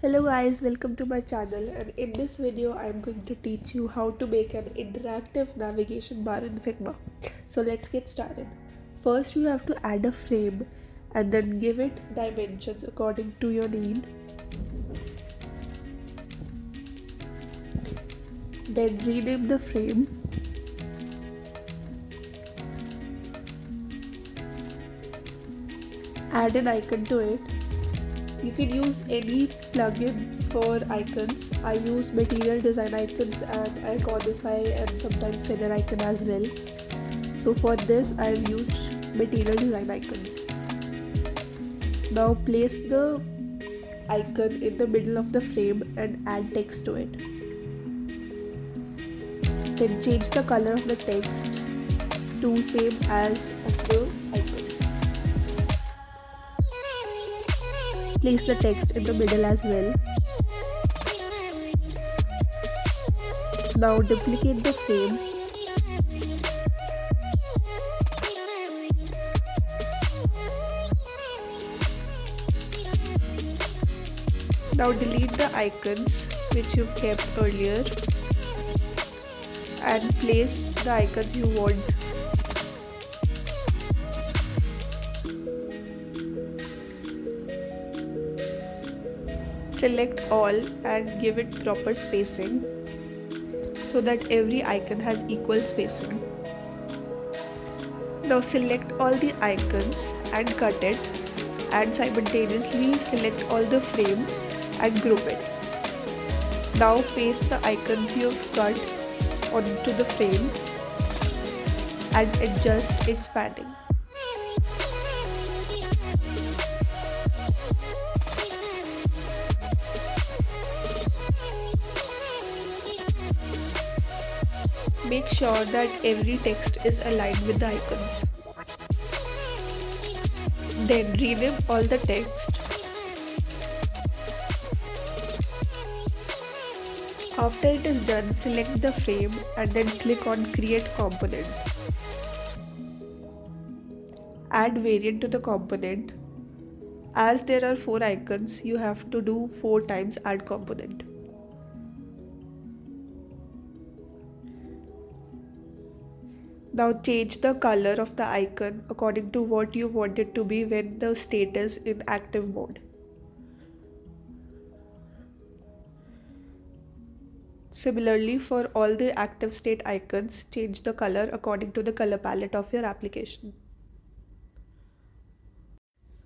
Hello guys, welcome to my channel, and in this video I am going to teach you how to make an interactive navigation bar in Figma. So let's get started. First you have to add a frame and then give it dimensions according to your need. Then rename the frame. Add an icon to it. You can use any plugin for icons. I use material design icons and iconify and sometimes feather icon as well. So for this I have used material design icons. Now place the icon in the middle of the frame and add text to it. Then change the color of the text to same as of the icon. Place the text in the middle as well. Now duplicate the frame. Now delete the icons which you've kept earlier and place the icons you want. Select all and give it proper spacing so that every icon has equal spacing. Now select all the icons and cut it, and simultaneously select all the frames and group it. Now paste the icons you have cut onto the frames and adjust its padding. Make sure that every text is aligned with the icons. Then rename all the text. After it is done, select the frame and then click on Create Component. Add variant to the component. As there are 4 icons, you have to do 4 times add component. Now change the color of the icon according to what you want it to be when the state is in active mode. Similarly, for all the active state icons, change the color according to the color palette of your application.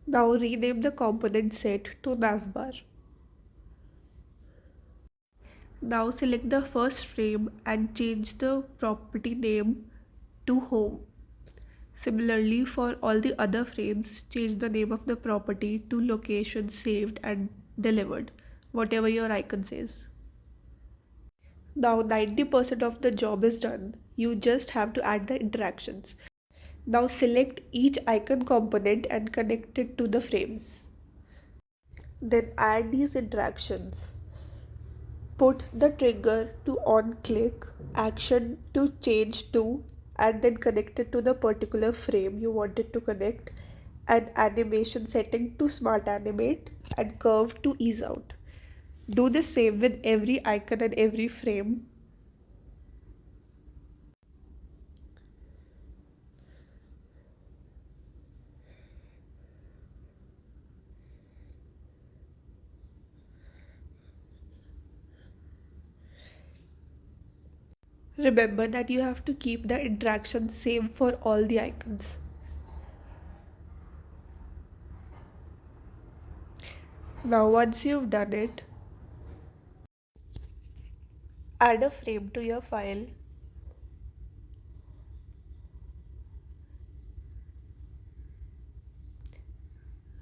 Now rename the component set to navbar. Now select the first frame and change the property name to home. Similarly, for all the other frames, change the name of the property to location saved and delivered, whatever your icon says. Now 90% of the job is done. You just have to add the interactions. Now select each icon component and connect it to the frames. Then add these interactions. Put the trigger to on click, action to change to, and then connect it to the particular frame you want it to connect, and animation setting to smart animate, and curve to ease out. Do the same with every icon and every frame. Remember that you have to keep the interaction same for all the icons. Now once you've done it, add a frame to your file.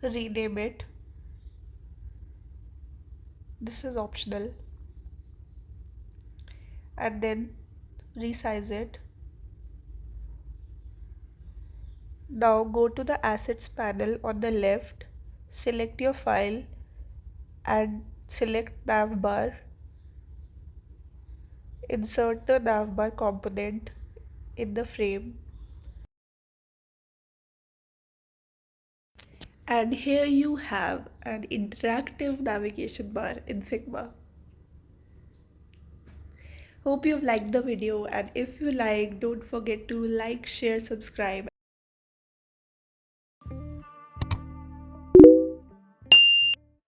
Rename it. This is optional. And then resize it. Now go to the assets panel on the left, select your file and select navbar. Insert the navbar component in the frame And here you have an interactive navigation bar in Figma. Hope you've liked the video, and if you like, don't forget to like, share, subscribe.